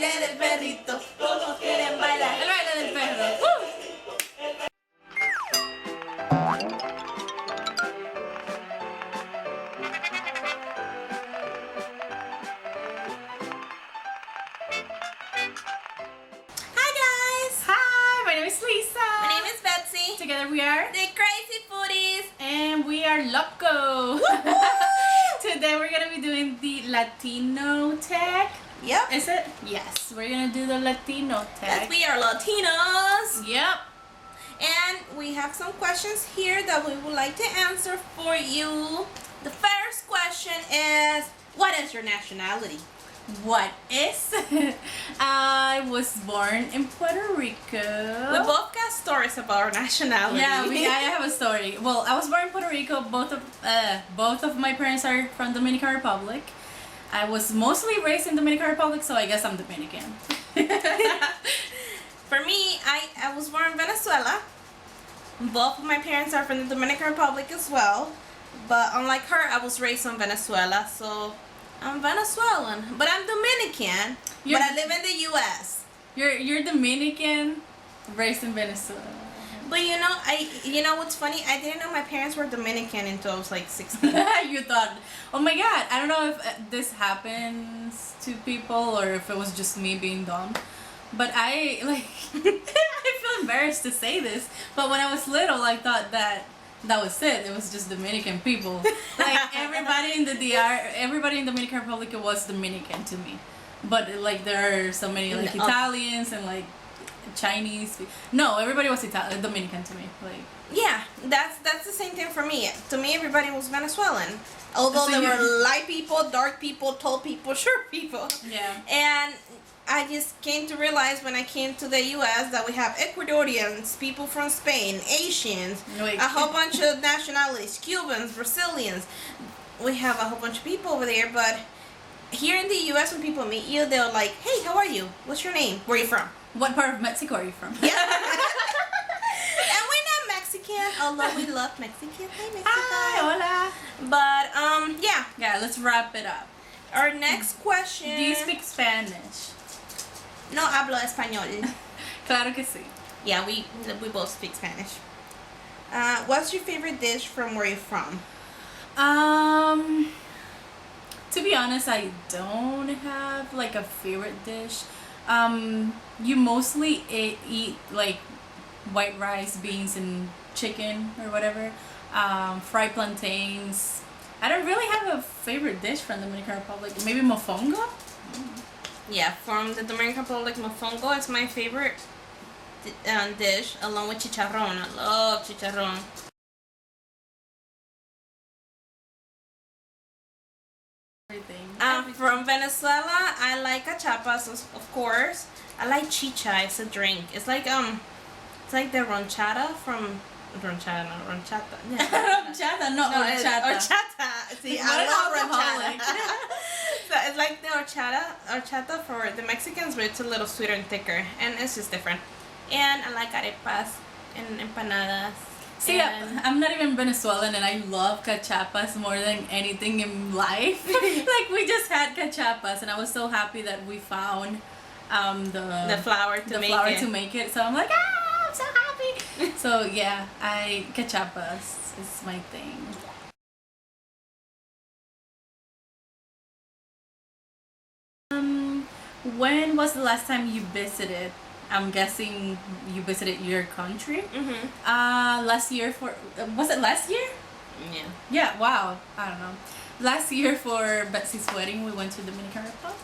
baile del perrito, todos quieren bailar. El baile del perro. Hi guys! Hi, my name is Lisa. My name is Betsy. Together we are, The Crazy Foodies. and we are loco. Today we're gonna be doing the Latino tag. Yep. Is it? Yes, we're gonna do the Latino Yes, tag. we are Latinos. Yep. And we have some questions here that we would like to answer for you. The first question is, what is your nationality? What is? I was born in Puerto Rico. We both got stories about our nationality. Yeah, I have a story. Well, I was born in Puerto Rico. Both of my parents are from Dominican Republic. I was mostly raised in Dominican Republic, so I guess I'm Dominican. For me, I was born in Venezuela. Both of my parents are from the Dominican Republic as well. But unlike her, I was raised in Venezuela, so I'm Venezuelan. But I'm Dominican, but I live in the U.S. You're Dominican, raised in Venezuela. But you know what's funny? I didn't know my parents were Dominican until I was like 16. You thought, oh my god, I don't know if this happens to people or if it was just me being dumb. But I feel embarrassed to say this, but when I was little, I thought that was it. It was just Dominican people. Like everybody in the DR, everybody in Dominican Republic was Dominican to me. But like there are so many like Italians and like Chinese. No, everybody was Dominican to me. Like yeah, that's the same thing for me. To me, everybody was Venezuelan. Although So there were light people, dark people, tall people, short people. yeah. And I just came to realize when I came to the U.S. that we have Ecuadorians, people from Spain, Asians, Wait. a whole bunch of nationalities, Cubans, Brazilians. We have a whole bunch of people over there, but here in the U.S. when people meet you, they're like, hey, how are you? What's your name? Where are you from? What part of Mexico are you from? Yeah. And we're not Mexican, although we love Mexican. Hi, Mexico. Hi, hola. But, yeah. Yeah, let's wrap it up. Our next question. Do you speak Spanish? No hablo español. Claro que sí. Yeah, we both speak Spanish. What's your favorite dish from where you're from? To be honest, I don't have like a favorite dish. You mostly eat like white rice, beans, and chicken or whatever. Fried plantains. I don't really have a favorite dish from the Dominican Republic. Maybe mofongo? Yeah, from the Dominican Republic, mofongo is my favorite dish, along with chicharrón. I love chicharrón. Everything. From Venezuela, I like cachapas, of course. I like chicha. It's a drink. It's like the ronchata from ronchata. Yeah. Horchata, no, horchata. Horchata. See, I love horchata. So it's like the horchata for the Mexicans, but it's a little sweeter and thicker, and it's just different. And I like arepas and empanadas. See, I'm not even Venezuelan, and I love cachapas more than anything in life. Like we just had cachapas, and I was so happy that we found the flour to make it. So I'm like, I'm so happy. So yeah, cachapas is my thing. When was the last time you visited? I'm guessing you visited your country. Mm-hmm. Last year was it last year? Yeah. Yeah. Wow. I don't know. Last year for Betsy's wedding, we went to Dominican Republic.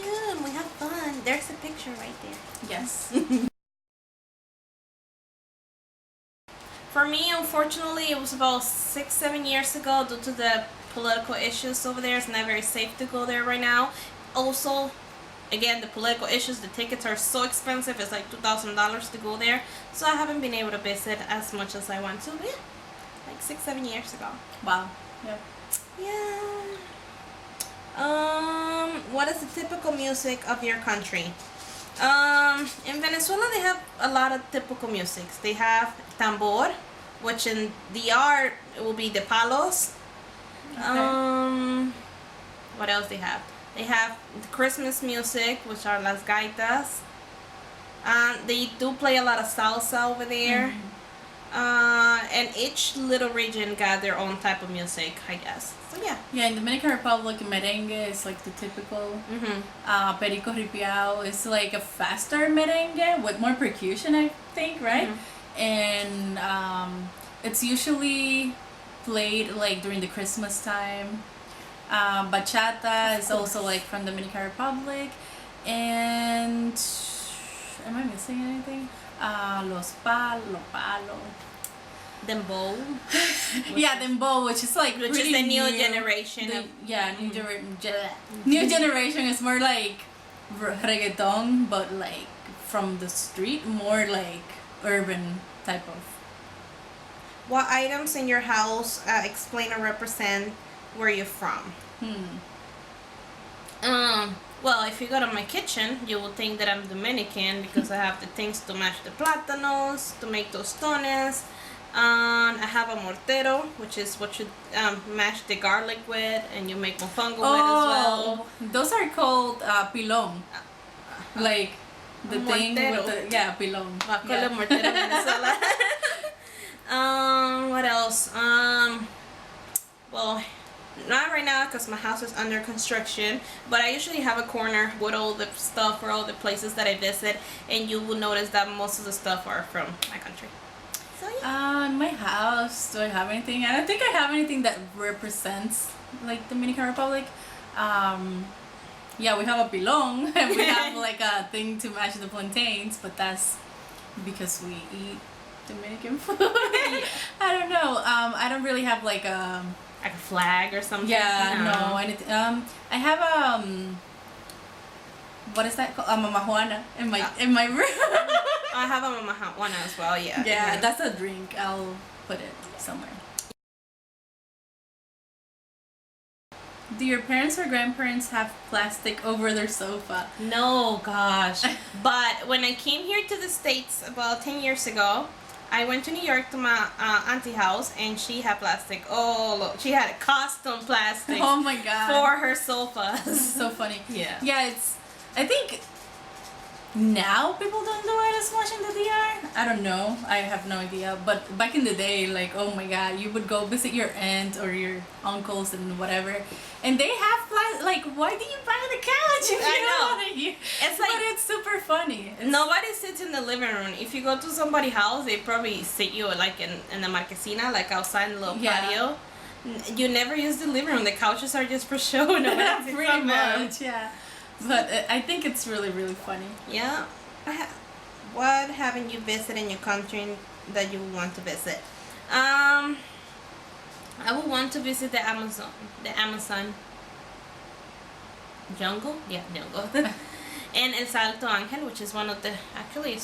Yeah, and we had fun. There's a picture right there. Yes. For me, unfortunately, it was about 6-7 years ago due to the political issues over there. It's not very safe to go there right now. Also, again, the political issues, the tickets are so expensive. It's like $2,000 to go there. So I haven't been able to visit as much as I want to. But yeah, like 6-7 years ago. Wow. Yep. Yeah. What is the typical music of your country? In Venezuela, they have a lot of typical musics. They have tambor, which in DR it will be the palos. Okay. What else they have? They have the Christmas music, which are las gaitas. They do play a lot of salsa over there. And each little region got their own type of music, I guess. So yeah. Yeah, in Dominican Republic, merengue is like the typical. Perico ripiao is like a faster merengue with more percussion, I think, right? And it's usually played like during the Christmas time. Bachata is also like from Dominican Republic. And am I missing anything? Lo palo. Dembow. Yeah, dembow, which is like which is the new generation. New generation is more like reggaeton, but like from the street, more like urban type of. What items in your house explain or represent where you're from? Well, if you go to my kitchen, you will think that I'm Dominican because I have the things to mash the plátanos, to make tostones. I have a mortero, which is what you mash the garlic with, and you make mofongo with as well. Those are called pilon. Like the thing mortero. with the pilon. Yeah. Mortero Venezuela. What else? Well, not right now because my house is under construction, but I usually have a corner with all the stuff for all the places that I visit, and you will notice that most of the stuff are from my country. So yeah. In my house, do I have anything? I don't think I have anything that represents like Dominican Republic. Yeah, we have a pilon and we have like a thing to match the plantains, but that's because we eat Dominican food. I don't know. I don't really have like a flag or something. Yeah, no anything. I have what is that called? A Mama Juana in my room. I have a Mama Juana as well. Yeah. Yeah, that's a drink. I'll put it somewhere. Do your parents or grandparents have plastic over their sofa? No, gosh. But when I came here to the States about 10 years ago, I went to New York to my auntie house, and she had plastic. Oh, look, she had a custom plastic. Oh my god. For her sofas. So funny. Yeah. Yeah, I think now people don't do it as much in the DR. I don't know. I have no idea. But back in the day, like, oh my god, you would go visit your aunt or your uncles and whatever, and they have like, why do you buy the couch if you don't want to use? It's like, but it's super funny. Nobody sits in the living room. If you go to somebody's house, they probably sit you like in the marquesina, like outside in the little patio. You never use the living room. The couches are just for show. Pretty much, yeah. But I think it's really, really funny. Yeah. What haven't you visited in your country that you want to visit? I would want to visit the Amazon jungle. Yeah, jungle. And El Salto Ángel, which is one of the, actually,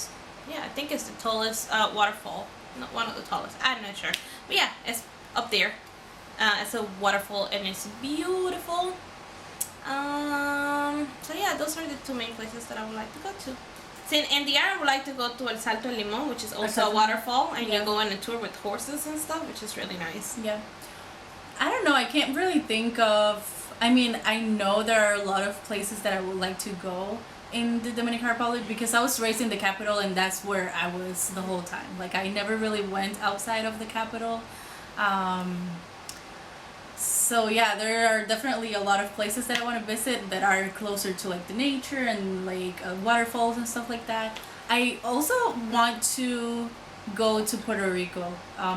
I think it's the tallest waterfall. Not one of the tallest. I'm not sure. But yeah, it's up there. It's a waterfall and it's beautiful. So yeah, those are the two main places that I would like to go to. So in the area, I would like to go to El Salto Limón, which is also a waterfall, and you go on a tour with horses and stuff, which is really nice. Yeah. I don't know, I can't really think of, I mean, I know there are a lot of places that I would like to go in the Dominican Republic because I was raised in the capital and that's where I was the whole time. Like, I never really went outside of the capital. So yeah, there are definitely a lot of places that I want to visit that are closer to like the nature and like waterfalls and stuff like that. I also want to go to Puerto Rico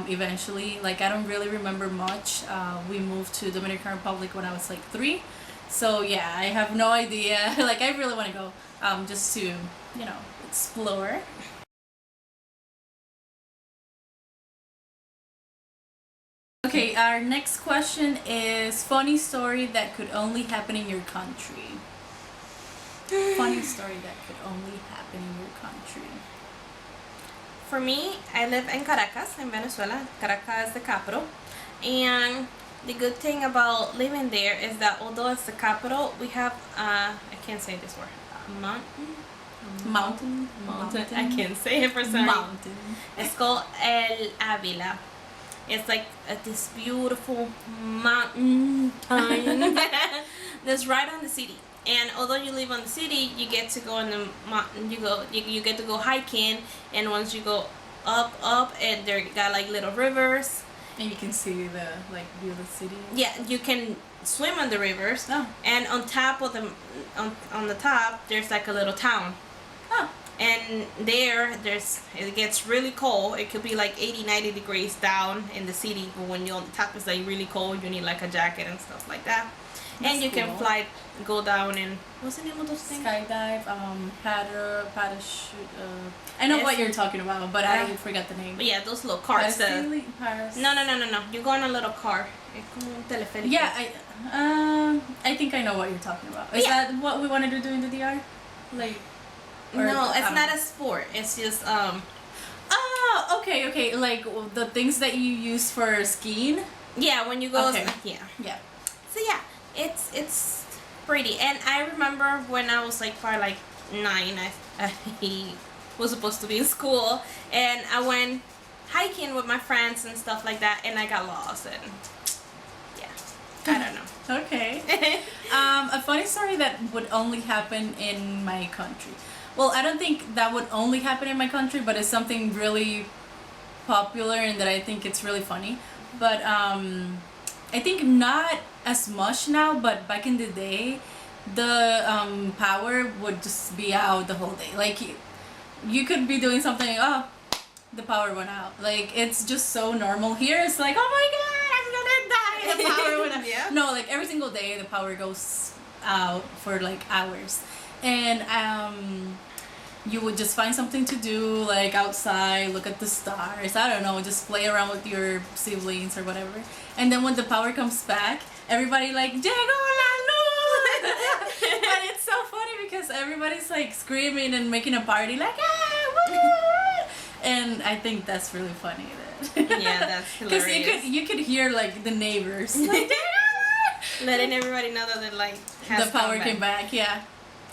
eventually. Like, I don't really remember much. We moved to Dominican Republic when I was like 3. So yeah, I have no idea. Like, I really want to go just to, explore. Okay, our next question is funny story that could only happen in your country. Funny story that could only happen in your country. For me, I live in Caracas, in Venezuela. Caracas is the capital. And the good thing about living there is that although it's the capital, we have, I can't say this word, mountain. I can't say it for some reason. Mountain. It's called El Ávila. It's like this beautiful mountain that's right on the city. And although you live on the city, you get to go in the mountain. You get to go hiking, and once you go up, and there got like little rivers. And you can see the like view of the city. Yeah, you can swim on the rivers. Oh. And on top of the on the top, there's like a little town. Oh. And it gets really cold. It could be like 80, 90 degrees down in the city, but when you're on the top, it's like really cold. You need like a jacket and stuff like that. That's and you cool. can go down and what's the name of those things? Skydive, parachute. I know what you're talking about, but I forgot the name. But yeah, those little carts. No. You go on a little car. Es como un teleférico. Yeah, I think I know what you're talking about. Is that what we wanted to do in the DR? Like. No, it's not a sport. It's just Oh, okay. Like the things that you use for skiing. Yeah, when you go. Okay. Yeah. So yeah, it's pretty. And I remember when I was like probably like 9, I was supposed to be in school, and I went hiking with my friends and stuff like that, and I got lost, and yeah, I don't know. Okay. A funny story that would only happen in my country. Well, I don't think that would only happen in my country, but it's something really popular and that I think it's really funny. But I think not as much now, but back in the day, the power would just be out the whole day. Like you could be doing something, oh, the power went out. Like it's just so normal. Here it's like, oh my god, I'm gonna die, the power went out. Yeah. No, like every single day the power goes out for like hours. And you would just find something to do, like outside, look at the stars, I don't know, just play around with your siblings or whatever. And then when the power comes back, everybody like, llegó la luz! But it's so funny because everybody's like screaming and making a party, like, ah, woo! And I think that's really funny. Yeah, that's hilarious. Because you could hear like the neighbors like, letting everybody know that it like has the power come came back, yeah.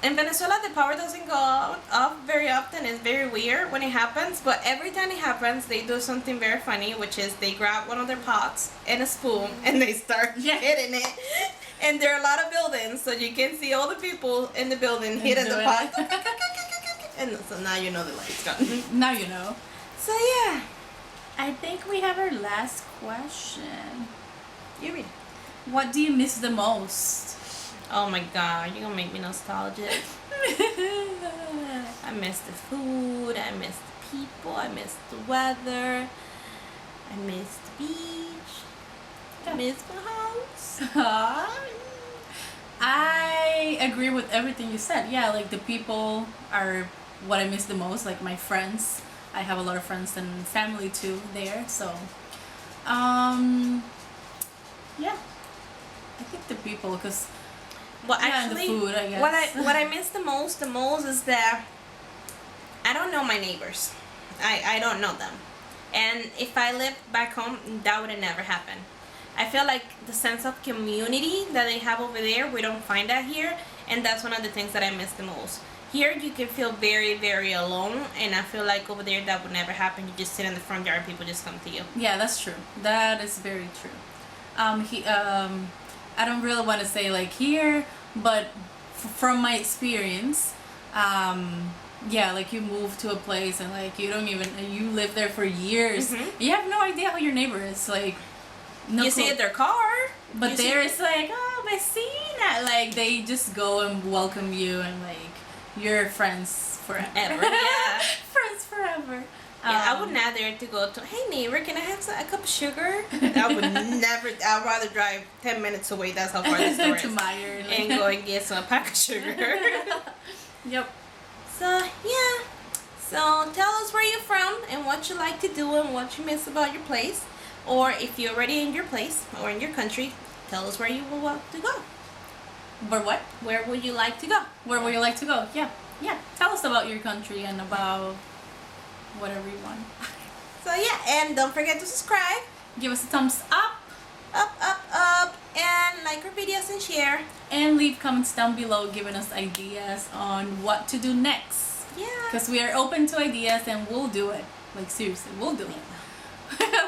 In Venezuela, the power doesn't go off very often. It's very weird when it happens, but every time it happens, they do something very funny, which is they grab one of their pots and a spoon and they start hitting it. And there are a lot of buildings, so you can see all the people in the building hitting the pot. And so now you know the light's gone. Now you know. So yeah. I think we have our last question. You read. What do you miss the most? Oh my god, you're gonna make me nostalgic. I miss the food, I miss the people, I miss the weather, I miss the beach, I miss my house. I agree with everything you said. Yeah, like the people are what I miss the most, like my friends. I have a lot of friends and family too there, so yeah, I think the people, because well, actually, the food, I guess. what I miss the most is that I don't know my neighbors. I don't know them, and if I lived back home, that would have never happened. I feel like the sense of community that they have over there, we don't find that here, and that's one of the things that I miss the most. Here, you can feel very, very alone, and I feel like over there that would never happen. You just sit in the front yard, and people just come to you. Yeah, that's true. That is very true. I don't really want to say like here, but from my experience, yeah, like you move to a place and like you live there for years. Mm-hmm. You have no idea who your neighbor is. Like, no you see their car, but there it's like, oh, vecina. Like they just go and welcome you and like you're friends forever. Yeah, friends forever. Yeah, I would not dare to go to, hey neighbor, can I have a cup of sugar? I would never, I'd rather drive 10 minutes away, that's how far the store is. To Meyer. And go and get some pack of sugar. Yep. So, yeah. So, tell us where you're from and what you like to do and what you miss about your place. Or if you're already in your place or in your country, tell us where you would want to go. Where what? Where would you like to go? Where would you like to go? Yeah. Yeah. Tell us about your country and about whatever you want. So yeah, and don't forget to subscribe. Give us a thumbs up. Up, and like our videos and share. And leave comments down below giving us ideas on what to do next. Yeah. Because we are open to ideas and we'll do it. Like seriously, we'll do it.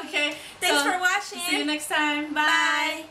Okay. Thanks for watching. See you next time. Bye.